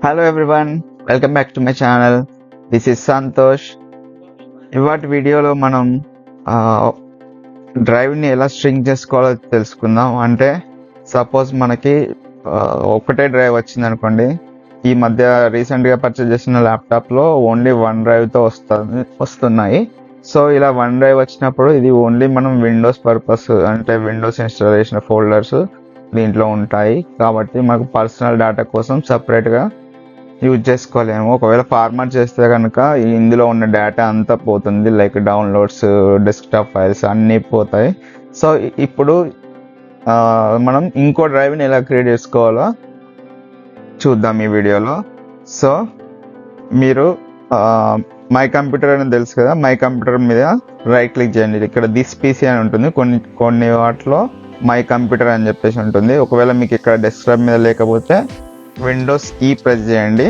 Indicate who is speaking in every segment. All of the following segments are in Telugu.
Speaker 1: Hello everyone, welcome back to my channel. This is Santosh. ఇవాటి వీడియోలో మనం డ్రైవ్ని ఎలా స్ట్రింగ్ చేసుకోవాలో తెలుసుకుందాం. అంటే సపోజ్ మనకి ఒకటే డ్రైవ్ వచ్చింది అనుకోండి. ఈ మధ్య రీసెంట్గా పర్చేజ్ చేసిన ల్యాప్టాప్లో ఓన్లీ వన్ డ్రైవ్తో వస్తున్నాయి. సో ఇలా వన్ డ్రైవ్ వచ్చినప్పుడు ఇది ఓన్లీ మనం విండోస్ పర్పస్, అంటే విండోస్ ఇన్స్టాల్ చేసిన ఫోల్డర్స్ దీంట్లో ఉంటాయి. కాబట్టి మనకు పర్సనల్ డేటా కోసం సపరేట్గా యూజ్ చేసుకోలేము. ఒకవేళ ఫార్మాట్ చేస్తే కనుక ఇందులో ఉన్న డేటా అంతా పోతుంది, లైక్ డౌన్లోడ్స్, డెస్క్టాప్ ఫైల్స్ అన్నీ పోతాయి. సో ఇప్పుడు మనం ఇంకో డ్రైవ్ని ఎలా క్రియేట్ చేసుకోవాలో చూద్దాం ఈ వీడియోలో. సో మీరు మై కంప్యూటర్ అని తెలుసు కదా, మై కంప్యూటర్ మీద రైట్ క్లిక్ చేయండి. ఇక్కడ దిస్ పీసీ అని ఉంటుంది, కొన్ని వాటిలో మై కంప్యూటర్ అని చెప్పేసి ఉంటుంది. ఒకవేళ మీకు ఇక్కడ డెస్క్టాప్ మీద లేకపోతే విండోస్ ఈ ప్రెస్ చేయండి,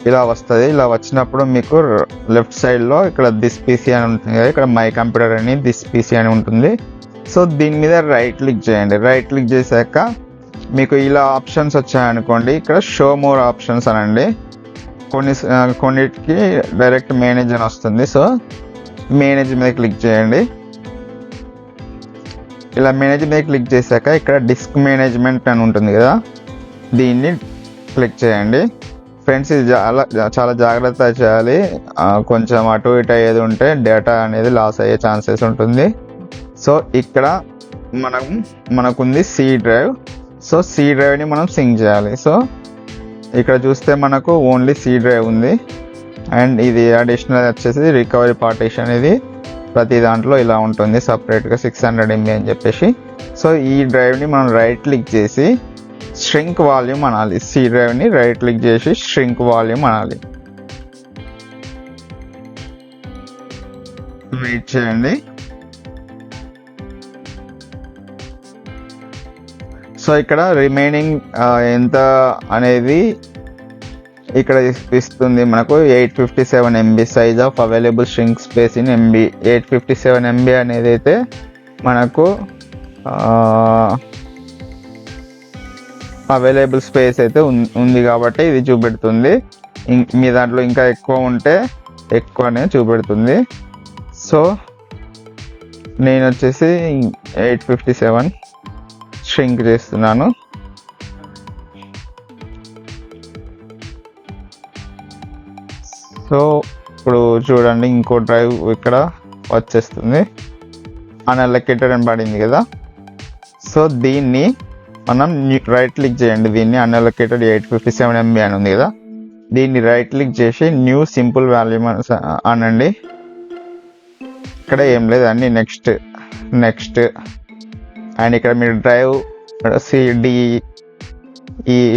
Speaker 1: ఇలా వస్తుంది. ఇలా వచ్చినప్పుడు మీకు లెఫ్ట్ సైడ్లో ఇక్కడ దిస్ పీసీ అని ఉంటుంది కదా, ఇక్కడ మై కంప్యూటర్ అని దిస్ పీసీ అని ఉంటుంది. సో దీని మీద రైట్ క్లిక్ చేయండి. రైట్ క్లిక్ చేశాక మీకు ఇలా ఆప్షన్స్ వచ్చాయనుకోండి, ఇక్కడ షో మోర్ ఆప్షన్స్ అనండి. కొన్నిటికి డైరెక్ట్ మేనేజ్ అని వస్తుంది. సో మేనేజ్ మీద క్లిక్ చేయండి. ఇలా మేనేజ్ మీద క్లిక్ చేశాక ఇక్కడ డిస్క్ మేనేజ్మెంట్ అని ఉంటుంది కదా, దీన్ని క్లిక్ చేయండి. ఫ్రెండ్స్, ఇది చాలా జాగ్రత్త చేయాలి. కొంచెం అటు ఇటు అయ్యేది ఉంటే డేటా అనేది లాస్ అయ్యే ఛాన్సెస్ ఉంటుంది. సో ఇక్కడ మనకుంది సి డ్రైవ్. సో సి డ్రైవ్ని మనం సింక్ చేయాలి. సో ఇక్కడ చూస్తే మనకు ఓన్లీ సి డ్రైవ్ ఉంది. అండ్ ఇది అడిషనల్ వచ్చేసి రికవరీ పార్టీషన్. ఇది ప్రతి దాంట్లో ఇలా ఉంటుంది సపరేట్గా 600 MB అని చెప్పేసి. సో ఈ డ్రైవ్ని మనం రైట్ క్లిక్ చేసి ష్రింక్ వాల్యూమ్ అనాలి. సి డ్రైవ్ని రైట్ క్లిక్ చేసి ష్రింక్ వాల్యూమ్ అనాలి. వెయిట్ చేయండి. సో ఇక్కడ రిమైనింగ్ ఎంత అనేది ఇక్కడ ఇస్తుంది మనకు 857 MB size of available shrink space in MB. 857 MB అనేది అయితే మనకు అవైలబుల్ స్పేస్ అయితే ఉంది కాబట్టి ఇది చూపెడుతుంది. మీ దాంట్లో ఇంకా ఎక్కువ ఉంటే ఎక్కువనే చూపెడుతుంది. సో నేను వచ్చేసి 857 ష్రింక్ చేస్తున్నాను. సో ఇప్పుడు చూడండి, ఇంకో డ్రైవ్ ఇక్కడ వచ్చేస్తుంది. అన్అలొకేటెడ్ అని పడింది కదా. సో దీన్ని మనం రైట్ క్లిక్ చేయండి. దీన్ని అన్అలొకేటెడ్ 857 MB అని ఉంది కదా, దీన్ని రైట్ క్లిక్ చేసి న్యూ సింపుల్ వాల్యూమ్ అనండి. ఇక్కడ ఏం లేదు, అన్ని నెక్స్ట్ అండ్ ఇక్కడ మీరు డ్రైవ్ సిడి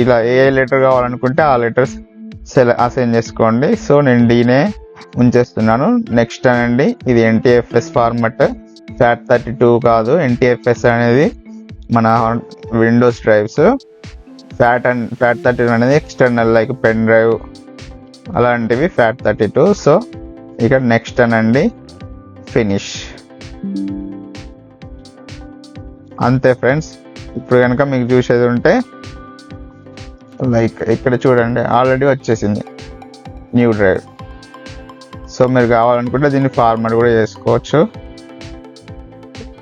Speaker 1: ఇలా ఏ లెటర్ కావాలనుకుంటే ఆ లెటర్స్ అసైన్ చేసుకోండి. సో నేను డీనే ఉంచేస్తున్నాను. నెక్స్ట్ అనండి. ఇది NTFS ఫార్మాట్, FAT32 కాదు. NTFS అనేది మన విండోస్ డ్రైవ్స్. FAT32 అనేది ఎక్స్టర్నల్, లైక్ పెన్ డ్రైవ్ అలాంటివి FAT32. సో ఇక్కడ నెక్స్ట్ అనండి, ఫినిష్. అంతే ఫ్రెండ్స్. ఇప్పుడు కనుక మీకు చూసేది ఉంటే లైక్ ఇక్కడ చూడండి, ఆల్రెడీ వచ్చేసింది న్యూ డ్రైవ్. సో మీరు కావాలనుకుంటే దీన్ని ఫార్మాట్ కూడా చేసుకోవచ్చు,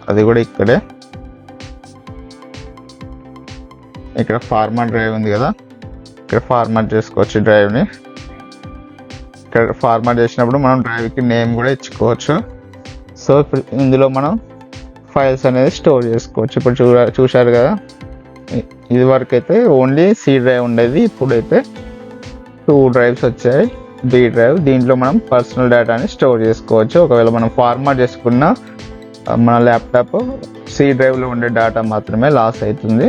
Speaker 1: అది కూడా ఇక్కడే. ఇక్కడ ఫార్మాట్ డ్రైవ్ ఉంది కదా, ఇక్కడ ఫార్మాట్ చేసుకోవచ్చు డ్రైవ్ని. ఇక్కడ ఫార్మాట్ చేసినప్పుడు మనం డ్రైవ్కి నేమ్ కూడా ఇచ్చుకోవచ్చు. సో ఇప్పుడు ఇందులో మనం ఫైల్స్ అనేది స్టోర్ చేసుకోవచ్చు. ఇప్పుడు చూశారు కదా, ఇది వరకు అయితే ఓన్లీ సి డ్రైవ్ ఉండేది, ఇప్పుడైతే 2 డ్రైవ్స్ వచ్చాయి. D డ్రైవ్, దీంట్లో మనం పర్సనల్ డేటాని స్టోర్ చేసుకోవచ్చు. ఒకవేళ మనం ఫార్మాట్ చేసుకున్న మన ల్యాప్టాప్ సి డ్రైవ్లో ఉండే డేటా మాత్రమే లాస్ అవుతుంది,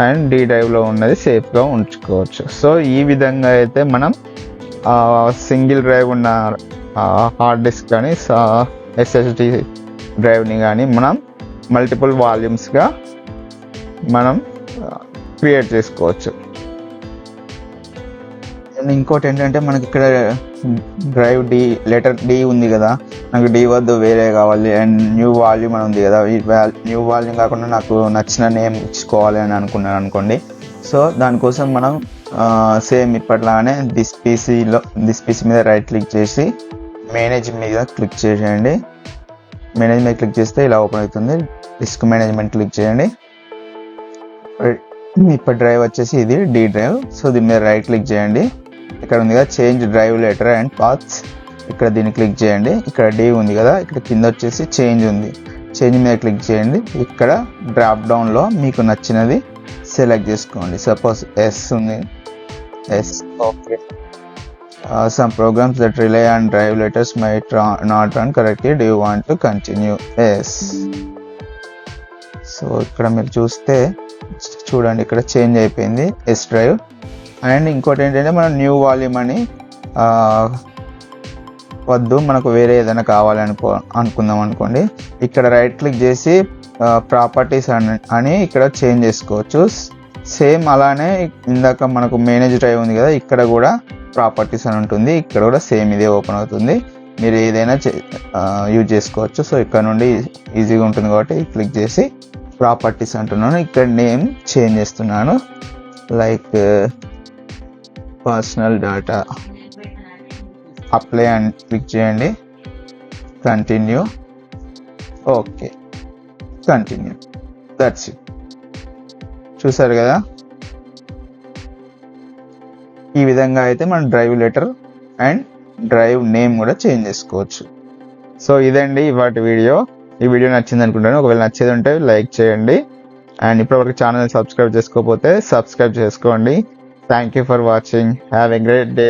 Speaker 1: అండ్ D డ్రైవ్లో ఉన్నది సేఫ్గా ఉంచుకోవచ్చు. సో ఈ విధంగా అయితే మనం సింగిల్ డ్రైవ్ ఉన్న హార్డ్ డిస్క్ కానీ SSD డ్రైవ్ని కానీ మనం మల్టిపుల్ వాల్యూమ్స్గా మనం క్రియేట్ చేసుకోవచ్చు. ఇంకోటి ఏంటంటే మనకి ఇక్కడ డ్రైవ్ లెటర్ D ఉంది కదా, నాకు D వద్దు వేరే కావాలి. అండ్ న్యూ వాల్యూమ్ అని ఉంది కదా, ఈ న్యూ వాల్యూమ్ కాకుండా నాకు నచ్చిన నేమ్ ఇచ్చుకోవాలి అని అనుకున్నాను అనుకోండి. సో సో దానికోసం మనం సేమ్ ఇప్పట్లానే దిస్ పీసీ మీద రైట్ క్లిక్ చేసి మేనేజ్ మీద క్లిక్ చేయండి. మేనేజ్ మీద క్లిక్ చేస్తే ఇలా ఓపెన్ అవుతుంది. డిస్క్ మేనేజ్మెంట్ క్లిక్ చేయండి. ఇప్పుడు డ్రైవ్ వచ్చేసి ఇది డి డ్రైవ్. సో దీని మీద రైట్ క్లిక్ చేయండి. ఇక్కడ ఉంది కదా change drive letter and paths, ఇక్కడ దీన్ని క్లిక్ చేయండి. ఇక్కడ డి ఉంది కదా, ఇక్కడ కింద వచ్చేసి చేంజ్ ఉంది. చేంజ్ మీద క్లిక్ చేయండి. ఇక్కడ డ్రాప్ డౌన్లో మీకు నచ్చినది సెలెక్ట్ చేసుకోండి. సపోజ్ ఎస్ ఉంది, S. Okay. Some programs that rely on drive letters might not run correctly. Do you want to continue? Yes. So ఇక్కడ మీరు చూడండి ఇక్కడ చేంజ్ అయిపోయింది ఎస్ డ్రైవ్. అండ్ ఇంకోటి ఏంటంటే మనం న్యూ వాల్యూమ్ అని వద్దు, మనకు వేరే ఏదైనా అనుకుందాం అనుకోండి. ఇక్కడ రైట్ క్లిక్ చేసి ప్రాపర్టీస్ అని ఇక్కడ చేంజ్ చేసుకోవచ్చు. సేమ్ అలానే ఇందాక మనకు మేనేజ్ డ్రైవ్ ఉంది కదా, ఇక్కడ కూడా ప్రాపర్టీస్ అని ఉంటుంది. ఇక్కడ కూడా సేమ్ ఇదే ఓపెన్ అవుతుంది. మీరు ఏదైనా యూజ్ చేసుకోవచ్చు. సో ఇక్కడ నుండి ఈజీగా ఉంటుంది కాబట్టి క్లిక్ చేసి ప్రాపర్టీస్ అంటున్నాను. ఇక్కడ నేమ్ చేంజ్ చేస్తున్నాను, లైక్ పర్సనల్ డేటా. అప్లై అని క్లిక్ చేయండి. Continue. Okay, continue. That's it. చూసారు కదా, ఈ విధంగా అయితే మనం drive letter and drive name కూడా చేంజ్ చేసుకోవచ్చు. సో ఇదండి ఇవాటి వీడియో. ఈ వీడియో నచ్చింది అనుకుంటాను. ఒకవేళ నచ్చేది ఉంటే లైక్ చేయండి. అండ్ ఇప్పటివరకు ఛానల్ సబ్స్క్రైబ్ చేసుకోకపోతే సబ్స్క్రైబ్ చేసుకోండి. Thank you for watching. Have a great day.